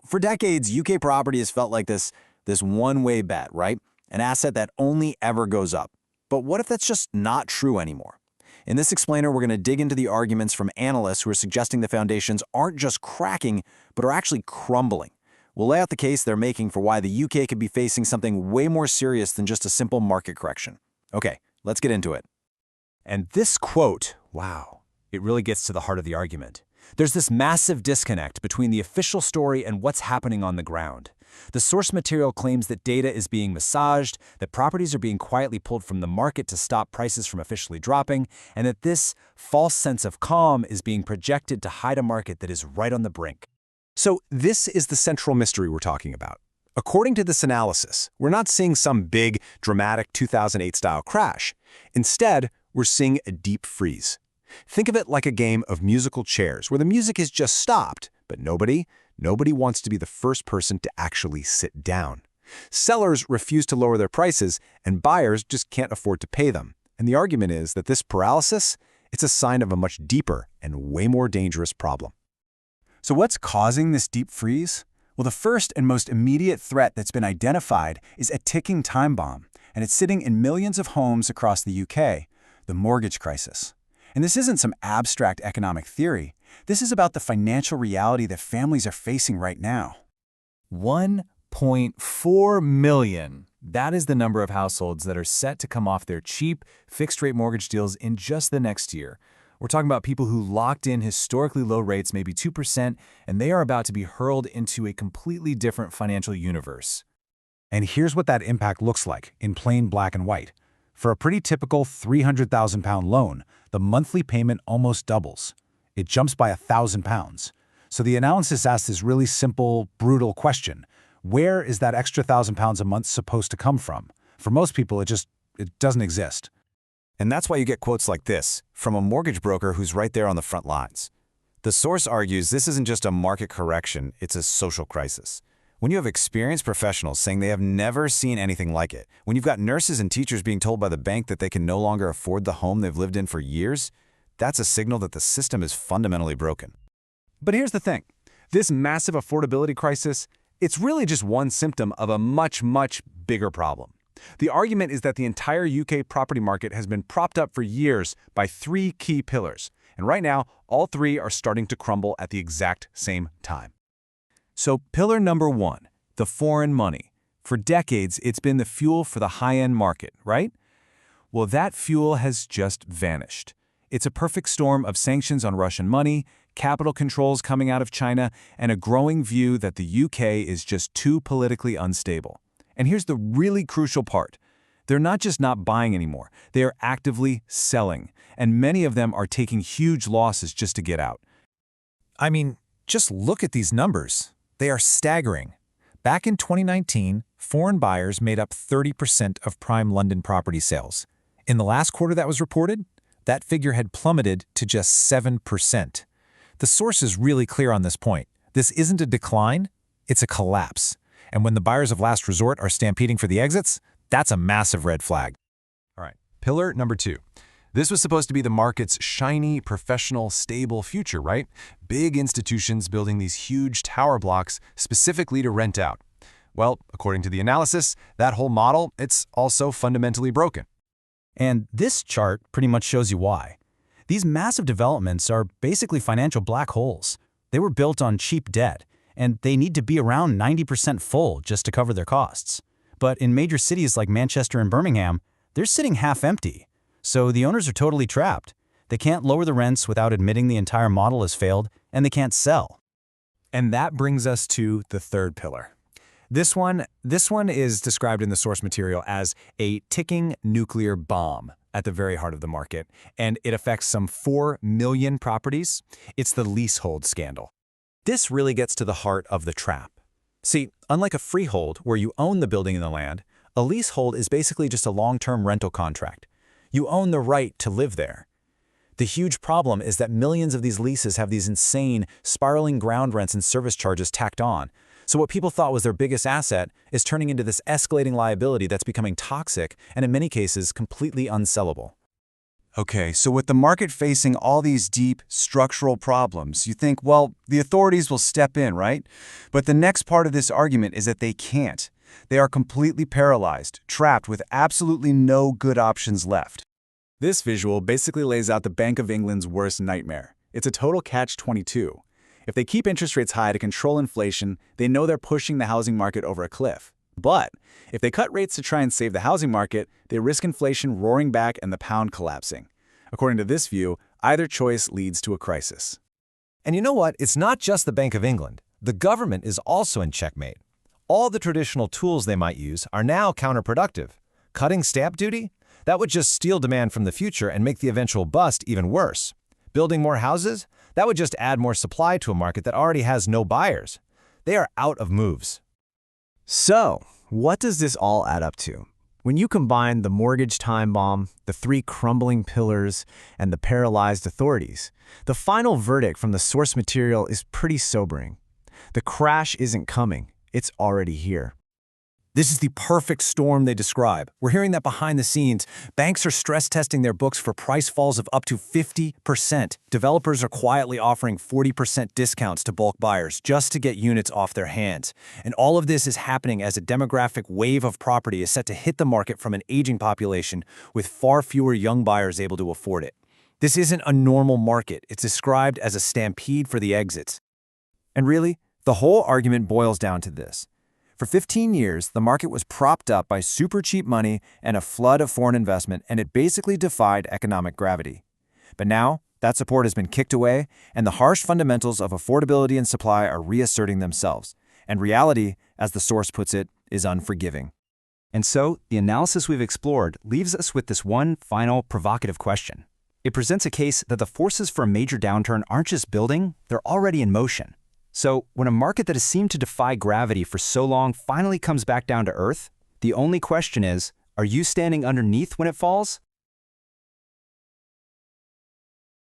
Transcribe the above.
For decades, UK property has felt like this one-way bet, right? An asset that only ever goes up. But what if that's just not true anymore? In this explainer, we're going to dig into the arguments from analysts who are suggesting the foundations aren't just cracking, but are actually crumbling. We'll lay out the case they're making for why the UK could be facing something way more serious than just a simple market correction. Okay, let's get into it. And this quote, wow, it really gets to the heart of the argument. There's this massive disconnect between the official story and what's happening on the ground. The source material claims that data is being massaged, that properties are being quietly pulled from the market to stop prices from officially dropping, and that this false sense of calm is being projected to hide a market that is right on the brink. So this is the central mystery we're talking about. According to this analysis, we're not seeing some big, dramatic 2008-style crash. Instead, we're seeing a deep freeze. Think of it like a game of musical chairs where the music has just stopped, but nobody wants to be the first person to actually sit down. Sellers refuse to lower their prices, and buyers just can't afford to pay them. And the argument is that this paralysis, it's a sign of a much deeper and way more dangerous problem. So what's causing this deep freeze? Well, the first and most immediate threat that's been identified is a ticking time bomb, and it's sitting in millions of homes across the UK, the mortgage crisis. And this isn't some abstract economic theory. This is about the financial reality that families are facing right now. 1.4 million. That is the number of households that are set to come off their cheap, fixed-rate mortgage deals in just the next year. We're talking about people who locked in historically low rates, maybe 2%, and they are about to be hurled into a completely different financial universe. And here's what that impact looks like in plain black and white. For a pretty typical £300,000 loan, the monthly payment almost doubles. It jumps by £1,000. So the analysis asks this really simple, brutal question. Where is that extra £1,000 a month supposed to come from? For most people, it doesn't exist. And that's why you get quotes like this from a mortgage broker who's right there on the front lines. The source argues this isn't just a market correction, it's a social crisis. When you have experienced professionals saying they have never seen anything like it, when you've got nurses and teachers being told by the bank that they can no longer afford the home they've lived in for years, that's a signal that the system is fundamentally broken. But here's the thing. This massive affordability crisis, it's really just one symptom of a much, much bigger problem. The argument is that the entire UK property market has been propped up for years by three key pillars, and right now, all three are starting to crumble at the exact same time. So pillar number one, the foreign money. For decades, it's been the fuel for the high-end market, right? Well, that fuel has just vanished. It's a perfect storm of sanctions on Russian money, capital controls coming out of China, and a growing view that the UK is just too politically unstable. And here's the really crucial part. They're not just not buying anymore, they are actively selling, and many of them are taking huge losses just to get out. I mean, just look at these numbers. They are staggering. Back in 2019, foreign buyers made up 30% of prime London property sales. In the last quarter that was reported, that figure had plummeted to just 7%. The source is really clear on this point. This isn't a decline, it's a collapse. And when the buyers of last resort are stampeding for the exits, that's a massive red flag. All right, pillar number two. This was supposed to be the market's shiny, professional, stable future, right? Big institutions building these huge tower blocks specifically to rent out. Well, according to the analysis, that whole model, it's also fundamentally broken. And this chart pretty much shows you why. These massive developments are basically financial black holes. They were built on cheap debt, and they need to be around 90% full just to cover their costs. But in major cities like Manchester and Birmingham, they're sitting half empty. So the owners are totally trapped. They can't lower the rents without admitting the entire model has failed, and they can't sell. And that brings us to the third pillar. This one is described in the source material as a ticking nuclear bomb at the very heart of the market, and it affects some 4 million properties. It's the leasehold scandal. This really gets to the heart of the trap. See, unlike a freehold where you own the building and the land, a leasehold is basically just a long-term rental contract. You own the right to live there. The huge problem is that millions of these leases have these insane, spiraling ground rents and service charges tacked on. So what people thought was their biggest asset is turning into this escalating liability that's becoming toxic and in many cases completely unsellable. Okay, so with the market facing all these deep structural problems, you think, well, the authorities will step in, right? But the next part of this argument is that they can't. They are completely paralyzed, trapped with absolutely no good options left. This visual basically lays out the Bank of England's worst nightmare. It's a total catch-22. If they keep interest rates high to control inflation, they know they're pushing the housing market over a cliff. But if they cut rates to try and save the housing market, they risk inflation roaring back and the pound collapsing. According to this view, either choice leads to a crisis. And you know what? It's not just the Bank of England. The government is also in checkmate. All the traditional tools they might use are now counterproductive. Cutting stamp duty? That would just steal demand from the future and make the eventual bust even worse. Building more houses? That would just add more supply to a market that already has no buyers. They are out of moves. So, what does this all add up to? When you combine the mortgage time bomb, the 3 crumbling pillars, and the paralyzed authorities, the final verdict from the source material is pretty sobering. The crash isn't coming, it's already here. This is the perfect storm they describe. We're hearing that behind the scenes. Banks are stress testing their books for price falls of up to 50%. Developers are quietly offering 40% discounts to bulk buyers just to get units off their hands. And all of this is happening as a demographic wave of property is set to hit the market from an aging population with far fewer young buyers able to afford it. This isn't a normal market. It's described as a stampede for the exits. And really, the whole argument boils down to this. For 15 years, the market was propped up by super cheap money and a flood of foreign investment, and it basically defied economic gravity. But now, that support has been kicked away, and the harsh fundamentals of affordability and supply are reasserting themselves. And reality, as the source puts it, is unforgiving. And so, the analysis we've explored leaves us with this one final provocative question. It presents a case that the forces for a major downturn aren't just building, they're already in motion. So, when a market that has seemed to defy gravity for so long finally comes back down to earth, the only question is, are you standing underneath when it falls,